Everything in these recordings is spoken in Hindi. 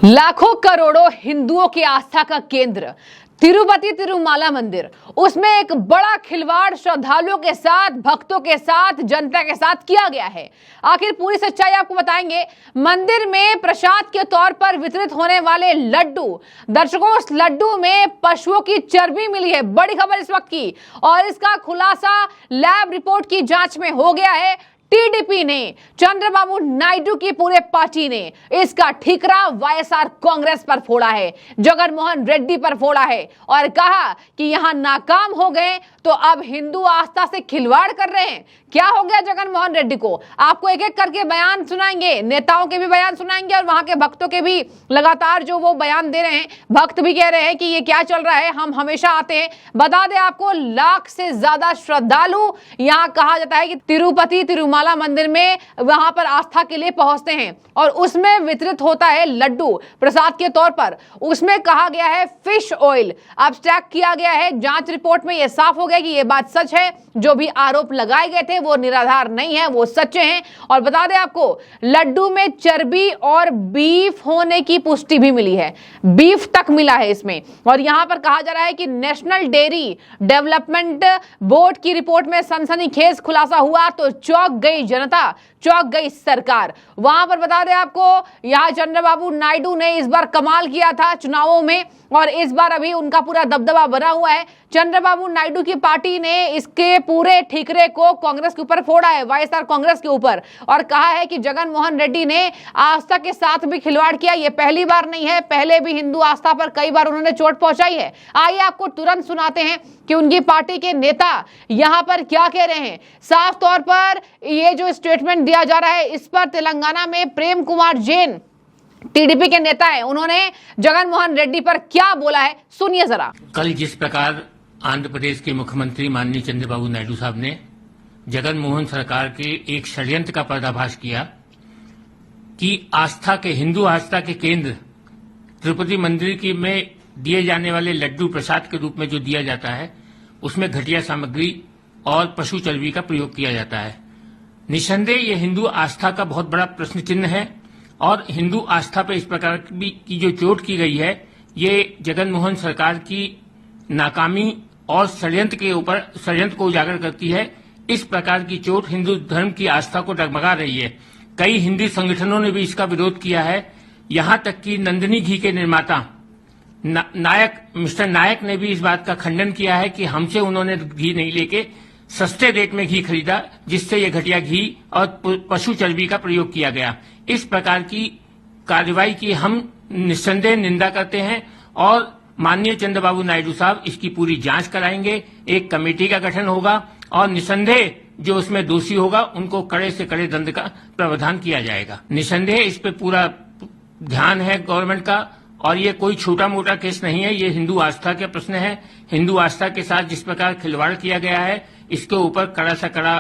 लाखों करोड़ों हिंदुओं की आस्था का केंद्र तिरुपति तिरुमाला मंदिर, उसमें एक बड़ा खिलवाड़ श्रद्धालुओं के साथ, भक्तों के साथ, जनता के साथ किया गया है। आखिर पूरी सच्चाई आपको बताएंगे। मंदिर में प्रसाद के तौर पर वितरित होने वाले लड्डू, दर्शकों उस लड्डू में पशुओं की चर्बी मिली है, बड़ी खबर इस वक्त की, और इसका खुलासा लैब रिपोर्ट की जांच में हो गया है। टीडीपी ने, चंद्रबाबू नायडू की पूरे पार्टी ने इसका ठीकरा वाईएसआर कांग्रेस पर फोड़ा है, जगन मोहन रेड्डी पर फोड़ा है और कहा कि यहां नाकाम हो गए तो अब हिंदू आस्था से खिलवाड़ कर रहे हैं। क्या हो गया जगन मोहन रेड्डी को? आपको एक एक करके बयान सुनाएंगे, नेताओं के भी बयान सुनाएंगे और वहां के भक्तों के भी लगातार जो वो बयान दे रहे हैं। भक्त भी कह रहे हैं कि ये क्या चल रहा है, हम हमेशा आते हैं। बता दें आपको, लाख से ज्यादा श्रद्धालु यहां कहा जाता है कि तिरुपति तिरुमाला मंदिर में वहां पर आस्था के लिए पहुंचते हैं और उसमें वितरित होता है लड्डू प्रसाद के तौर पर। उसमें कहा गया है फिश ऑयल, अब्स्ट्रैक्ट किया गया है। जांच रिपोर्ट में यह साफ हो गया कि यह बात सच है, जो भी आरोप लगाए गए थे वो निराधार नहीं है, वो सच्चे हैं। और बता दें आपको, लड्डू में चर्बी और बीफ होने की पुष्टि भी मिली है, बीफ तक मिला है इसमें। और यहां पर कहा जा रहा है कि नेशनल डेयरी डेवलपमेंट बोर्ड की रिपोर्ट में सनसनीखेज खुलासा हुआ तो चौंक गई जनता, चौंक गई सरकार। वहां पर बता दें आपको, यहां चंद्रबाबू नायडू ने इस बार कमाल किया था चुनावों में और इस बार अभी उनका पूरा दबदबा बना हुआ है। चंद्रबाबू नायडू की पार्टी ने इसके पूरे ठीकरे को कांग्रेस के ऊपर फोड़ा है, वाईएसआर कांग्रेस के ऊपर, और कहा है कि जगन मोहन रेड्डी ने आस्था के साथ भी खिलवाड़ किया। यह पहली बार नहीं है, पहले भी हिंदू आस्था पर कई बार उन्होंने चोट पहुंचाई है। आइए आपको तुरंत सुनाते हैं कि उनकी पार्टी के नेता यहां पर क्या कह रहे हैं। साफ तौर पर ये जो स्टेटमेंट दिया जा रहा है, इस पर तेलंगाना में प्रेम कुमार जैन टीडीपी के नेता है, उन्होंने जगन मोहन रेड्डी पर क्या बोला है, सुनिए जरा। कल जिस प्रकार आंध्र प्रदेश के मुख्यमंत्री माननीय चंद्रबाबू नायडू साहब ने जगन मोहन सरकार के एक षड्यंत्र का पर्दाफाश किया कि आस्था के, हिंदू आस्था के केंद्र तिरुपति मंदिर की में दिए जाने वाले लड्डू प्रसाद के रूप में जो दिया जाता है, उसमें घटिया सामग्री और पशु चर्बी का प्रयोग किया जाता है। निसंदेह ये हिंदू आस्था का बहुत बड़ा प्रश्न चिन्ह है और हिंदू आस्था पर इस प्रकार की जो चोट की गई है, ये जगन मोहन सरकार की नाकामी और षड्यंत्र को उजागर करती है। इस प्रकार की चोट हिंदू धर्म की आस्था को डगमगा रही है। कई हिंदू संगठनों ने भी इसका विरोध किया है। यहां तक कि नंदिनी घी के निर्माता मिस्टर नायक ने भी इस बात का खंडन किया है कि हमसे उन्होंने घी नहीं लेके सस्ते रेट में घी खरीदा, जिससे ये घटिया घी और पशु चर्बी का प्रयोग किया गया। इस प्रकार की कार्रवाई की हम निस्संदेह निंदा करते हैं और माननीय चंद्रबाबू नायडू साहब इसकी पूरी जांच कराएंगे। एक कमेटी का गठन होगा और निस्संदेह जो उसमें दोषी होगा उनको कड़े से कड़े दंड का प्रावधान किया जाएगा। निस्संदेह इस पे पूरा ध्यान है गवर्नमेंट का और ये कोई छोटा मोटा केस नहीं है, ये हिंदू आस्था के प्रश्न है। हिंदू आस्था के साथ जिस प्रकार खिलवाड़ किया गया है, इसके ऊपर कड़ा से कड़ा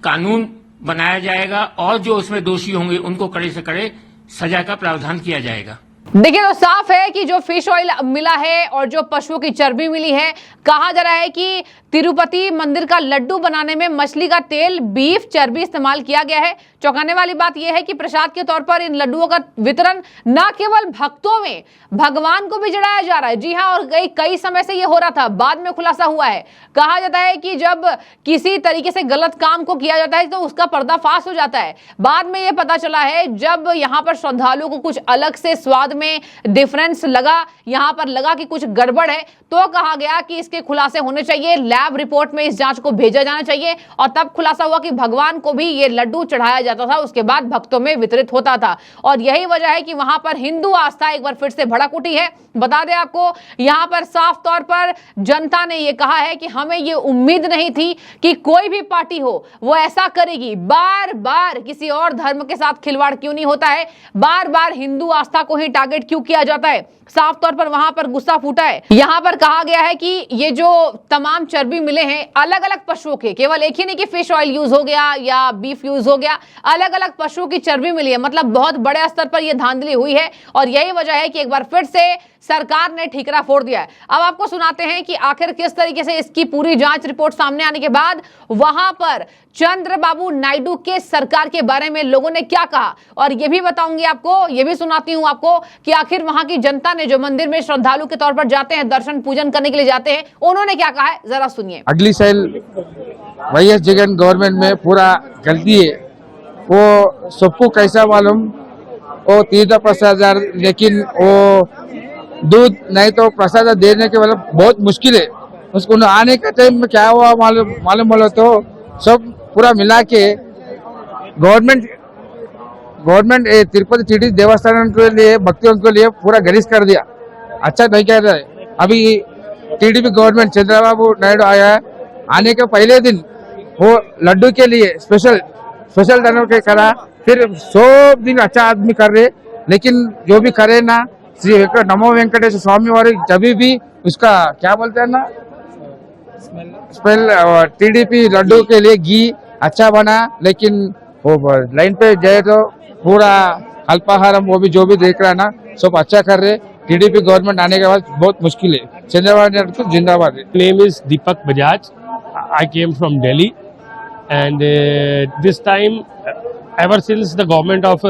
कानून बनाया जाएगा और जो उसमें दोषी होंगे उनको कड़े से कड़े सजा का प्रावधान किया जाएगा। देखिए तो साफ है कि जो फिश ऑयल मिला है और जो पशुओं की चर्बी मिली है, कहा जा रहा है कि तिरुपति मंदिर का लड्डू बनाने में मछली का तेल, बीफ चर्बी इस्तेमाल किया गया है। चौंकाने वाली बात यह है कि प्रसाद के तौर पर इन लड्डुओं का वितरण न केवल भक्तों में, भगवान को भी चढ़ाया जा रहा है। जी हाँ, और कई समय से यह हो रहा था, बाद में खुलासा हुआ है। कहा जाता है कि जब किसी तरीके से गलत काम को किया जाता है तो उसका पर्दाफाश हो जाता है। बाद में यह पता चला है, जब यहाँ पर श्रद्धालुओं को कुछ अलग से स्वाद में डिफरेंस लगा, यहां पर लगा कि कुछ गड़बड़ है, तो कहा गया कि इसके खुलासे होने चाहिए, लैब रिपोर्ट में इस जांच को भेजा जाना चाहिए। और तब खुलासा हुआ कि भगवान को भी ये लड्डू चढ़ाया जाता था, उसके बाद भक्तों में वितरित होता था। और यही वजह है कि वहां पर हिंदू आस्था एक बार फिर से भड़क उठी है। बता दें आपको, यहां पर साफ तौर पर जनता ने यह कहा है कि हमें यह उम्मीद नहीं थी कि कोई भी पार्टी हो वो ऐसा करेगी। बार बार किसी और धर्म के साथ खिलवाड़ क्यों नहीं होता है, बार बार हिंदू आस्था को ही टारगेट क्यों किया जाता है, साफ तौर पर वहां पर गुस्सा फूटा है। यहां पर कहा गया है कि ये जो तमाम चर्बी मिले हैं अलग अलग पशुओं के, केवल एक ही नहीं कि फिश ऑयल यूज हो गया या बीफ यूज हो गया, अलग अलग पशुओं की चर्बी मिली है। मतलब बहुत बड़े स्तर पर यह धांधली हुई है और यही वजह है कि एक बार फिर से सरकार ने ठीकरा फोड़ दिया है। अब आपको सुनाते हैं कि आखिर किस तरीके से इसकी पूरी जांच रिपोर्ट सामने आने के बाद वहां पर चंद्रबाबू नायडू के सरकार के बारे में लोगों ने क्या कहा, और ये भी बताऊंगी आपको, ये भी सुनाती हूं आपको कि आखिर वहां की जनता ने जो मंदिर में श्रद्धालु के तौर पर जाते हैं, दर्शन पूजन करने के लिए जाते हैं, उन्होंने क्या कहा है, जरा सुनिए। अगली साल वाईएस जगन गवर्नमेंट में पूरा गलती है, वो सबको कैसा मालूम, वो तीर्थ प्रसाद, लेकिन वो दूध नहीं तो प्रसाद देने के मतलब बहुत मुश्किल है। उसको आने के टाइम में क्या हुआ मालूम बोलो तो सब पूरा मिला के गवर्नमेंट तिरुपति टीटी देवस्थान के लिए, भक्तों के लिए पूरा गलीज कर दिया। अच्छा नहीं कह रहा है। अभी टीडीपी गवर्नमेंट चंद्रबाबू नायडू आया है, आने के पहले दिन वो लड्डू के लिए स्पेशल डनर के करा, फिर 100 दिन अच्छा आदमी कर रहे, लेकिन जो भी करे ना, श्री नमो वेंकटेश स्वामी वाले जब भी उसका क्या बोलते हैं ना, स्मेल टीडीपी लड्डू के लिए घी अच्छा बना, लेकिन वो लाइन पे जाए तो पूरा अल्पाहारम वो भी जो भी देख रहा है ना, सब अच्छा कर रहे। टीडीपी गवर्नमेंट आने के बाद बहुत मुश्किल है। चंद्रबाबू नायडू को जिंदाबाद। Name is Deepak Bajaj. I came from Delhi, and this time, ever since the government of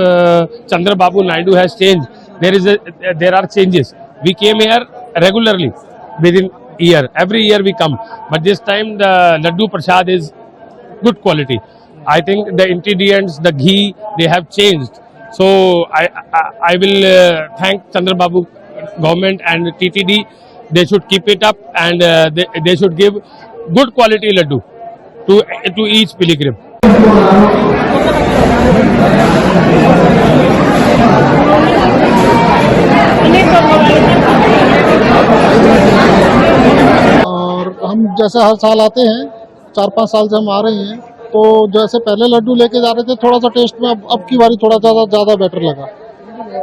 Chandrababu Naidu has changed, there are changes. We came here regularly within year. Every year we come, but this time the laddu prasad is good quality. I think the ingredients, the ghee, they have changed. So I will thank Chandrababu government and TTD. They should keep it up, and they should give good quality laddu to each pilgrim. और हम जैसे हर साल आते हैं, 4-5 साल से हम आ रहे हैं, तो जैसे पहले लड्डू लेके जा रहे थे, थोड़ा सा टेस्ट में अब की बारी थोड़ा ज़्यादा बेटर लगा।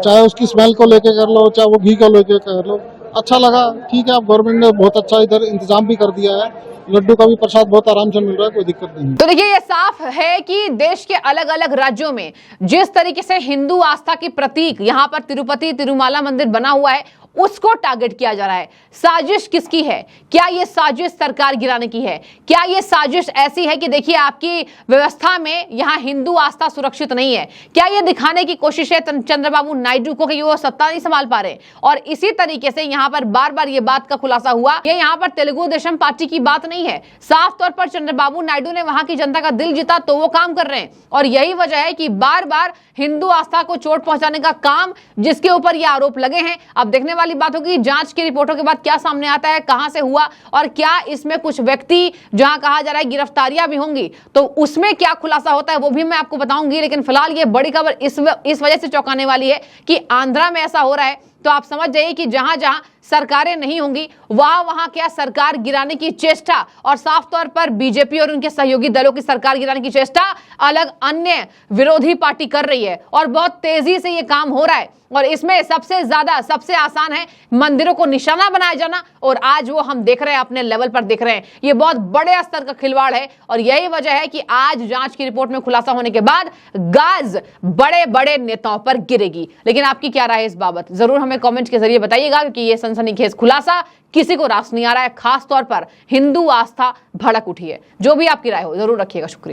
चाहे उसकी स्मेल को लेके कर लो, चाहे वो घी को लेके कर लो, अच्छा लगा। ठीक है, अब गवर्नमेंट ने बहुत अच्छा इधर इंतजाम भी कर दिया है, लड्डू का भी प्रसाद बहुत आराम से मिल रहा है, कोई दिक्कत नहीं। तो देखिए, ये साफ है कि देश के अलग अलग राज्यों में जिस तरीके से हिंदू आस्था की प्रतीक यहाँ पर तिरुपति तिरुमाला मंदिर बना हुआ है, उसको टारगेट किया जा रहा है। साजिश किसकी है? क्या ये साजिश सरकार गिराने की है? क्या ये साजिश ऐसी है कि देखिए आपकी व्यवस्था में यहाँ हिंदू आस्था सुरक्षित नहीं है? क्या ये दिखाने की कोशिश है चंद्रबाबू नायडू को कि वो सत्ता नहीं संभाल पा रहे? और इसी तरीके से यहाँ पर बार बार ये बात का खुलासा हुआ, ये यहाँ पर तेलुगु देशम पार्टी की बात नहीं है। साफ तौर पर चंद्रबाबू नायडू ने वहां की जनता का दिल जीता तो वो काम कर रहे हैं, और यही वजह है कि बार बार हिंदू आस्था को चोट पहुंचाने का काम जिसके ऊपर ये आरोप लगे हैं। अब देखने वाली बात होगी जांच की रिपोर्टों के बाद क्या सामने आता है, कहां से हुआ, और क्या इसमें कुछ व्यक्ति जहां कहा जा रहा है गिरफ्तारियां भी होंगी, तो उसमें क्या खुलासा होता है वो भी मैं आपको बताऊंगी। लेकिन फिलहाल ये बड़ी खबर इस वजह से चौंकाने वाली है कि आंध्रा में ऐसा हो रहा है, तो आप समझ जाइए कि जहां जहां सरकारें नहीं होंगी वहां क्या सरकार गिराने की चेष्टा, और साफ तौर पर बीजेपी और उनके सहयोगी दलों की सरकार गिराने की चेष्टा अलग अन्य विरोधी पार्टी कर रही है, और बहुत तेजी से ये काम हो रहा है। और इसमें सबसे आसान है मंदिरों को निशाना बनाया जाना, और आज वो हम देख रहे हैं, अपने लेवल पर देख रहे हैं। ये बहुत बड़े स्तर का खिलवाड़ है, और यही वजह है कि आज जांच की रिपोर्ट में खुलासा होने के बाद गाज बड़े बड़े नेताओं पर गिरेगी। लेकिन आपकी क्या राय है इस बाबत, जरूर हमें कमेंट के जरिए बताइएगा, क्योंकि ये सनसनीखेज खुलासा किसी को रास नहीं आ रहा है। खास तौर पर हिंदू आस्था भड़क उठी है। जो भी आपकी राय हो जरूर रखिएगा। शुक्रिया।